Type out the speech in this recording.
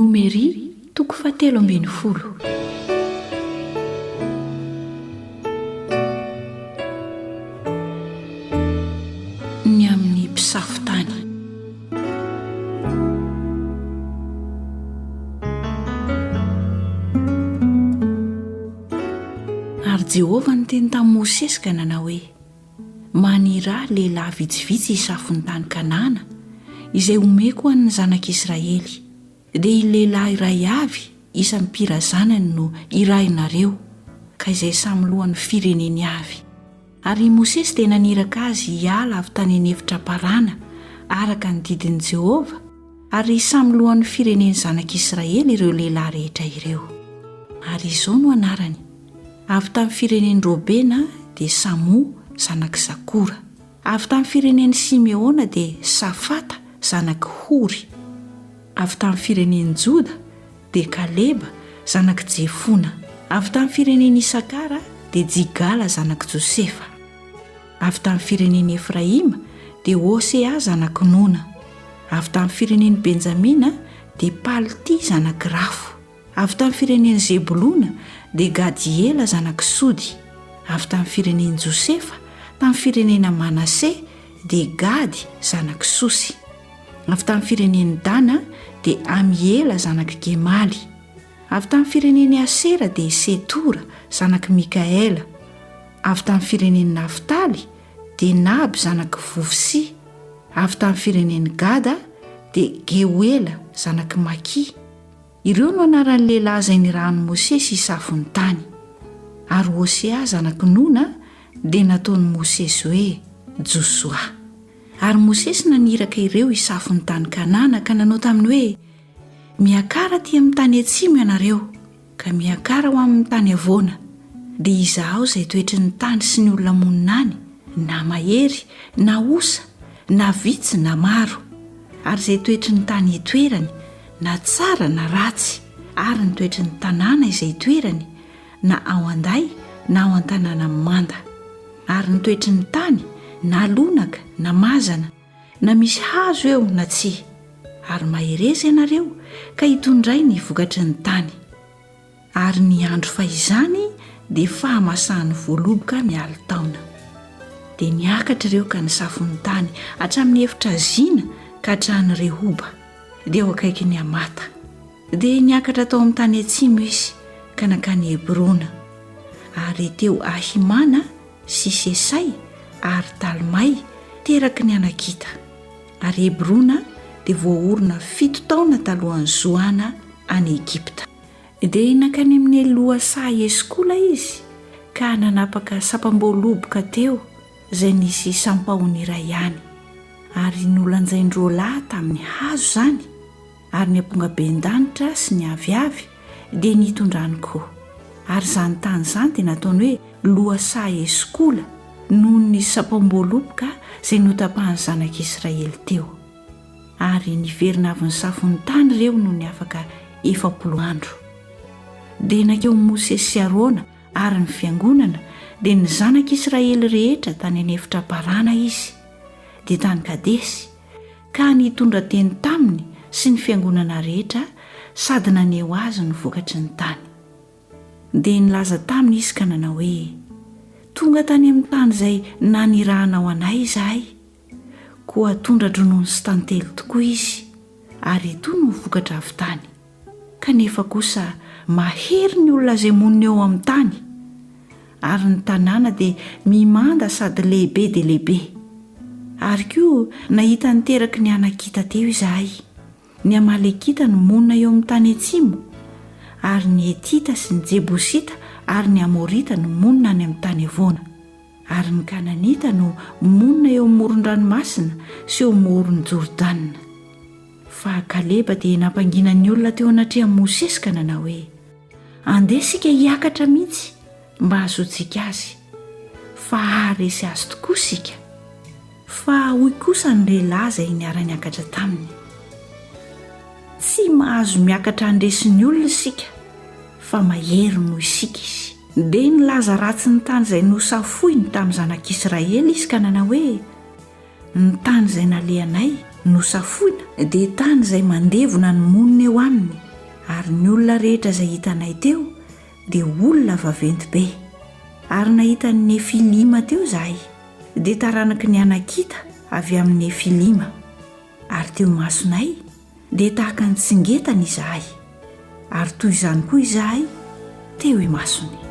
Nomery toko 17. Ny amin'ny mpisafo-tany. Ary Jehovah niteny tamin'i Mosesy ka nanao hoe: Maniraha lehilahy vitsivitsy hisafo-ny tany Kanana, izay omeko an'ny Zanak'Isiraely. Dia lehilahy iray avy isam-pirazanany no hirahinareo, ka izay samy lohan'ny firenen'ny avy. Ary Mosesy dia naniraka azy hiala avy tany an-efitra parana araka ny didin'i Jehovah, ary samy lohan'ny firenen'ny Zanak'Isiraely ireo lehilahy rehetra ireo. Ary izao no anarany: avy tamin'ny firenen'i Robena dia Samy zanak'i, avy tamin'ny firenen'i Simeona dia Safata zanak'i, avy tamin'ny firenen'i Joda dia Kaleba zanak'i Jefona, avy tamin'ny firenen'i Isakara dia Jigala zanak'i Josefa, avy tamin'ny firenen'i Efraima dia Hosea zanak'i Nona, avy tamin'ny firenen'i Benjamina dia Palti zanak'i Rafo, avy tamin'ny firenen'i Zebulona dia Gadiela zanak'i Sody, avy tamin'ny firenen'i Josefa tamin'ny firenena Manase dia Gady zanak'i Sosy, avy tamin'ny firenen'i Dana dia Amiela zanak'i Gemaly, avy tamin'ny firenen'i Asera dia Setora zanak'i Mikaela, avy tamin'ny firenen'i Naftaly dia Naby zanak'i Vofsi, avy tamin'ny firenen'i Gada dia Geuela zanak'i Maki. Ireo no anaran'ny lehilahy izay nirahan'i Mosesy hisafo-ny tany. Ary Hosea zanak'i Nona dia nataon'i Mosesy hoe Josoa. Ary Mosesy naniraka ireo hisafo-ny tany Kanana ka nanao taminy hoe: miakara aty amin'ny tany atsimo ianareo, ka miakara ho amin'ny tany avoana. Dia izaho izay toetry ny tany sy ny olona monina any, na mahery na osa na vitsy na maro, ary izay toetry ny tany itoerany, na tsara na ratsy, ary ny toetry ny tanàna izay itoerany, na ao anday na ao an-tanàna manda, ary ny toetry ny tany, na lonaka na mazana, na misy hazo eo na tsy, ary mahereza ianareo ka hitondray ny vokatry ny tany. Ary ny andro fahizany dia fahamasahan'ny voaloboka mialo taona. Dia niakatra ireo ka nisafo-ny tany hatramin'ny efitra zina ka hatrahan'i Rehoba, dia eo akaiky ny Amata. Dia niakatra tao amin'ny tany atsimo izy ka nakany Hebrona, ary teo Ahimana sy Sesay ary Talmay teraky ny anakita. Ary Hebrona dia voaorona 7 taona talohan'ny Zoana any Egipta. Dia nakany amin'ny loha eskola izy ka nanapaka sapam-boaloboka teo izay nisy sampahony iray ihany, ary nolanjaindreo lahy tamin'ny hazo zany, ary ny ampongaben-danitra sy ny aviavy dia nitondrany koa. Ary izany tany izany dia nataony hoe loha eskola noho ny sapam-boaloboka izay notapahan'ny Zanak'Isiraely teo. Ary niverina avy ny safo-ny tany ireo no ny afaka 40 andro. Dia nakeo Mosesy sy Arona ary ny fiangonana dia ny Zanak'Isiraely rehetra tany an-efitra parana izy, dia tany Kadesy, ka nitondra teny taminy sy ny fiangonana rehetra, sady naneho azy ny vokatry ny tany. Dia nilaza taminy izy ka nanao hoe: tonga tany amin'ny tany izay nanirahanao anay izahay, koa tondra dronono sy tantely tokoa izy, ary ito no vokatra avy tany. Kanefa kosa mahery ny olona izay monina eo amin'ny tany, ary ny tanàna dia mimanda sady lehibe dia lehibe. Ary koa nahita niteraky ny anakita teo izahay. Ny Amalekita no monina eo amin'ny tany atsimo, ary ny Etita sy ny Jebosita ary ny Amorita no monina any amin'ny tany avoana, ary ny Kananita no monina eo amin'ny moron-dranomasina sy eo amin'ny moron'ny Jordana. Fa Kaleba dia nampangina ny olona teo anatrehan'i Mosesy ka nanao hoe: andeha sika hiakatra mihitsy mba hahazoantsika azy, fa haharesy azy tokoa sika. Fa hoy kosa ny lehilahy izay niara-niakatra taminy: tsy mahazo miakatra handresy ny olona isika, fa mahery noho isika izy. Dia nilaza ratsy ny tany izay nosafoiny tamin'ny Zanak'Isiraely izy ka nanao hoe: ny tany izay nalehanay nosafoina dia tany izay mandevona ny monina eo aminy, ary ny olona rehetra izay hitanay teo dia olona vaventy be. Ary nahita ny nefilima teo izahay, dia taranaky ny anakita avy amin'ny nefilima. Ary teo masonay dia tahaka ny tsingetana izahay, ary toy izany koa izahay teo imasony.